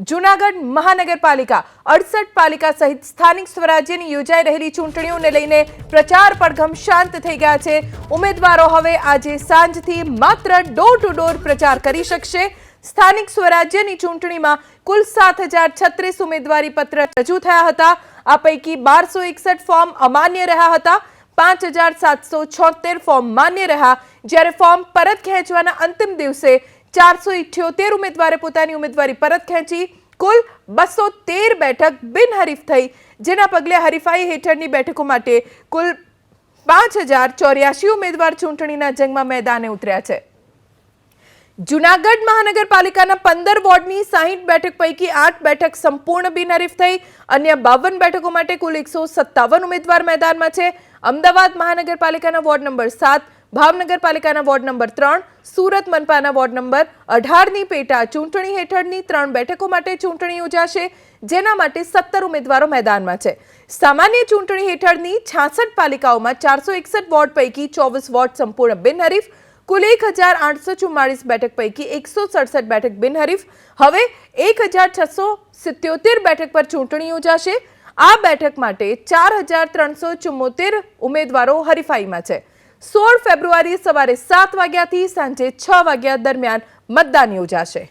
જૂનાગઢ મહાનગરપાલિકા 68 પાલિકા સહિત સ્થાનિક સ્વરાજ્યની યોજાઈ રહેલી ચૂંટણીઓને લઈને પ્રચાર પડઘમ શાંત થઈ ગયા છે। ઉમેદવારો હવે આજે સાંજથી માત્ર ડોર ટુ ડોર પ્રચાર કરી શકશે। સ્થાનિક સ્વરાજ્યની ચૂંટણીમાં કુલ 7036 ઉમેદવારી પત્ર રજૂ થયા હતા। આ પૈકી 1261 ફોર્મ અમાન્ય રહ્યા હતા। 5776 ફોર્મ માન્ય રહ્યા, જ્યારે ફોર્મ પરત ખેંચવાના અંતિમ દિવસે 478 ઉમેદવારે પોતાની ઉમેદવારી પરત ખેંચી। કુલ 213 બેઠક બિનહરીફ થઈ, જેના પગલે હરીફાઈ હેઠળની બેઠકો માટે કુલ 5084 ઉમેદવાર ચૂંટણીના જંગમાં મેદાને ઉતર્યા છે। જૂનાગઢ મહાનગરપાલિકાના 15 વોર્ડની 60 બેઠક પૈકી 8 બેઠક સંપૂર્ણ બિનહરીફ થઈ। અન્ય 52 બેઠકો માટે કુલ 157 ઉમેદવાર મેદાનમાં છે। અમદાવાદ મહાનગરપાલિકાના વોર્ડ નંબર 7, ભાવનગર પાલિકાના વોર્ડ નંબર 3, સુરત મનપાના વોર્ડ નંબર 18ની પેટા ચૂંટણી હેઠળની 3 બેઠકો માટે ચૂંટણી યોજાશે, જેના માટે 17 ઉમેદવારો મેદાનમાં છે। સામાન્ય ચૂંટણી હેઠળની 66 પાલિકાઓમાં 461 વોર્ડ પૈકી 24 વોર્ડ સંપૂર્ણ બિનહરીફ, કુલ 1844 બેઠક પૈકી 167 બેઠક બિનહરીફ। હવે 1677 બેઠક પર ચૂંટણી યોજાશે। આ બેઠક માટે 4374 ઉમેદવારો હરીફાઈમાં છે। 16 ફેબ્રુઆરીએ સવારે 7 વાગ્યાથી સાંજે 6 વાગ્યા દરમિયાન મતદાન યોજાશે।